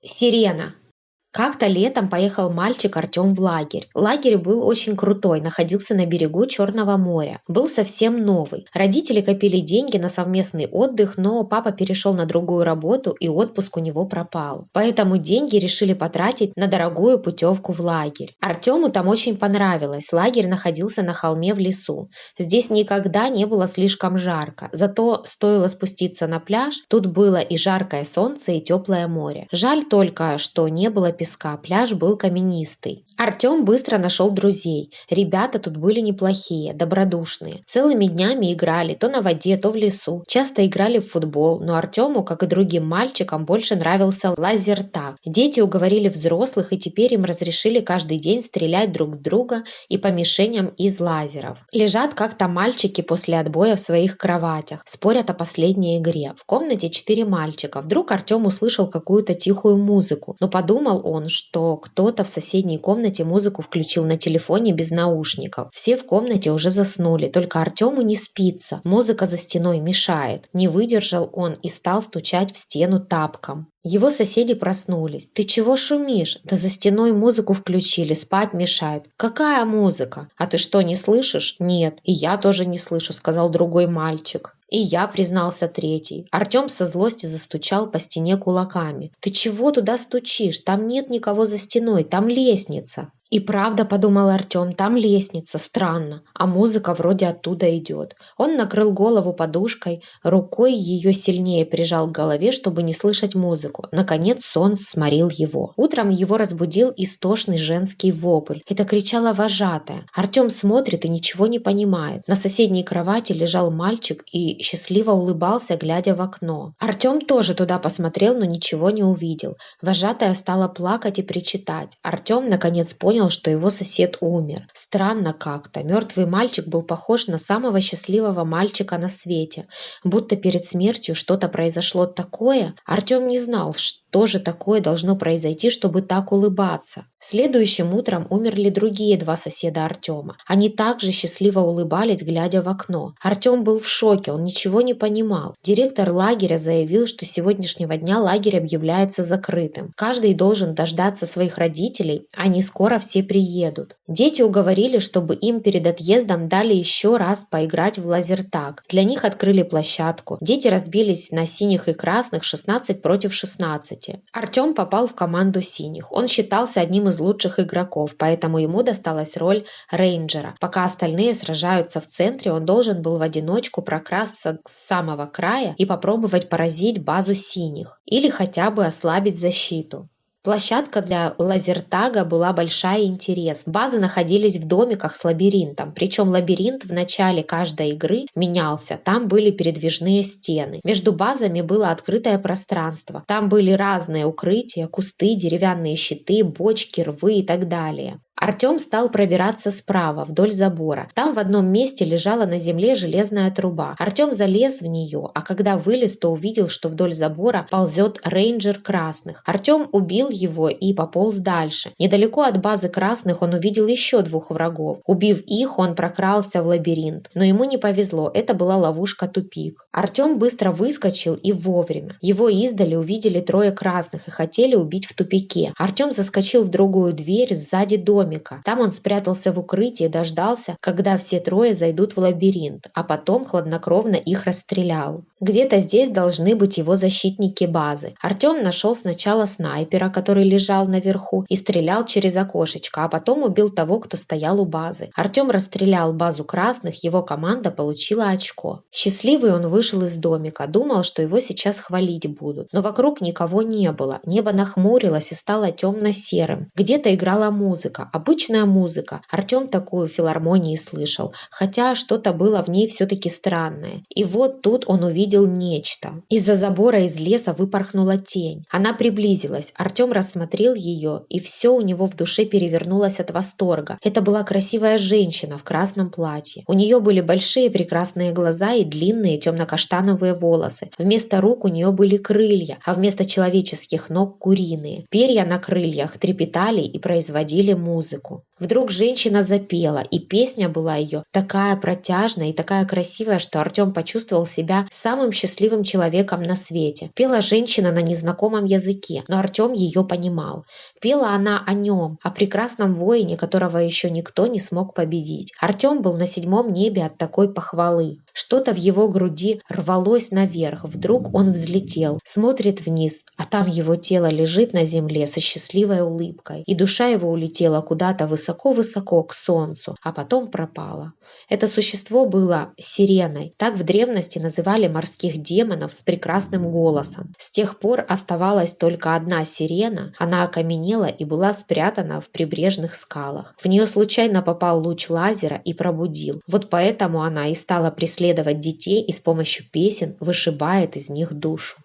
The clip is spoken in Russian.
Сирена. Как-то летом поехал мальчик Артем в лагерь. Лагерь был очень крутой, находился на берегу Черного моря. Был совсем новый. Родители копили деньги на совместный отдых, но папа перешел на другую работу и отпуск у него пропал. Поэтому деньги решили потратить на дорогую путевку в лагерь. Артему там очень понравилось. Лагерь находился на холме в лесу. Здесь никогда не было слишком жарко. Зато стоило спуститься на пляж, тут было и жаркое солнце, и теплое море. Жаль только, что не было песка, пляж был каменистый. Артем быстро нашел друзей. Ребята тут были неплохие, добродушные. Целыми днями играли то на воде, то в лесу. Часто играли в футбол, но Артему, как и другим мальчикам, больше нравился лазертаг. Дети уговорили взрослых, и теперь им разрешили каждый день стрелять друг в друга и по мишеням из лазеров. Лежат как-то мальчики после отбоя в своих кроватях, спорят о последней игре. В комнате 4 мальчика. Вдруг Артем услышал какую-то тихую музыку, но подумал он, что кто-то в соседней комнате музыку включил на телефоне без наушников. Все в комнате уже заснули, только Артему не спится. Музыка за стеной мешает. Не выдержал он и стал стучать в стену тапком. Его соседи проснулись. «Ты чего шумишь? Да за стеной музыку включили, спать мешает». «Какая музыка? А ты что, не слышишь?» «Нет, и я тоже не слышу», — сказал другой мальчик. «И я», — признался третий. Артем со злости застучал по стене кулаками. «Ты чего туда стучишь? Там нет никого за стеной, там лестница». И правда, подумал Артем, там лестница, странно, а музыка вроде оттуда идет. Он накрыл голову подушкой, рукой ее сильнее прижал к голове, чтобы не слышать музыку. Наконец сон сморил его. Утром его разбудил истошный женский вопль. Это кричала вожатая. Артем смотрит и ничего не понимает. На соседней кровати лежал мальчик и счастливо улыбался, глядя в окно. Артем тоже туда посмотрел, но ничего не увидел. Вожатая стала плакать и причитать. Артем наконец понял, что его сосед умер. Странно как-то. Мертвый мальчик был похож на самого счастливого мальчика на свете. Будто перед смертью что-то произошло такое. Артем не знал, что же такое должно произойти, чтобы так улыбаться. Следующим утром умерли другие 2 соседа Артема. Они также счастливо улыбались, глядя в окно. Артем был в шоке, он ничего не понимал. Директор лагеря заявил, что с сегодняшнего дня лагерь объявляется закрытым. Каждый должен дождаться своих родителей, они скоро все приедут. Дети уговорили, чтобы им перед отъездом дали еще раз поиграть в лазертаг. Для них открыли площадку. Дети разбились на синих и красных 16 против 16. Артем попал в команду синих. Он считался одним из лучших игроков, поэтому ему досталась роль рейнджера. Пока остальные сражаются в центре, он должен был в одиночку прокрасться с самого края и попробовать поразить базу синих или хотя бы ослабить защиту. Площадка для лазертага была большая и интересная. Базы находились в домиках с лабиринтом, причем лабиринт в начале каждой игры менялся. Там были передвижные стены. Между базами было открытое пространство. Там были разные укрытия, кусты, деревянные щиты, бочки, рвы и так далее. Артем стал пробираться справа, вдоль забора. Там в одном месте лежала на земле железная труба. Артем залез в нее, а когда вылез, то увидел, что вдоль забора ползет рейнджер красных. Артем убил его и пополз дальше. Недалеко от базы красных он увидел еще 2 врагов. Убив их, он прокрался в лабиринт. Но ему не повезло, это была ловушка-тупик. Артем быстро выскочил и вовремя. Его издали увидели 3 красных и хотели убить в тупике. Артем заскочил в другую дверь сзади домика. Там он спрятался в укрытии и дождался, когда все 3 зайдут в лабиринт, а потом хладнокровно их расстрелял. Где-то здесь должны быть его защитники базы. Артем нашел сначала снайпера, который лежал наверху, и стрелял через окошечко, а потом убил того, кто стоял у базы. Артем расстрелял базу красных, его команда получила очко. Счастливый он вышел из домика, думал, что его сейчас хвалить будут. Но вокруг никого не было. Небо нахмурилось и стало темно-серым. Где-то играла музыка. Обычная музыка. Артем такую в филармонии слышал, хотя что-то было в ней все-таки странное. И вот тут он увидел нечто. Из-за забора из леса выпорхнула тень. Она приблизилась. Артем рассмотрел ее, и все у него в душе перевернулось от восторга. Это была красивая женщина в красном платье. У нее были большие прекрасные глаза и длинные темно-каштановые волосы. Вместо рук у нее были крылья, а вместо человеческих ног куриные. Перья на крыльях трепетали и производили музыку. музыку. Вдруг женщина запела, и песня была ее такая протяжная и такая красивая, что Артем почувствовал себя самым счастливым человеком на свете. Пела женщина на незнакомом языке, но Артем ее понимал. Пела она о нем, о прекрасном воине, которого еще никто не смог победить. Артем был на 7-м небе от такой похвалы. Что-то в его груди рвалось наверх. Вдруг он взлетел, смотрит вниз, а там его тело лежит на земле со счастливой улыбкой. И душа его улетела куда-то высоко-высоко к солнцу, а потом пропала. Это существо было сиреной. Так в древности называли морских демонов с прекрасным голосом. С тех пор оставалась только одна сирена. Она окаменела и была спрятана в прибрежных скалах. В нее случайно попал луч лазера и пробудил. Вот поэтому она и стала преследовать детей и с помощью песен вышибает из них душу.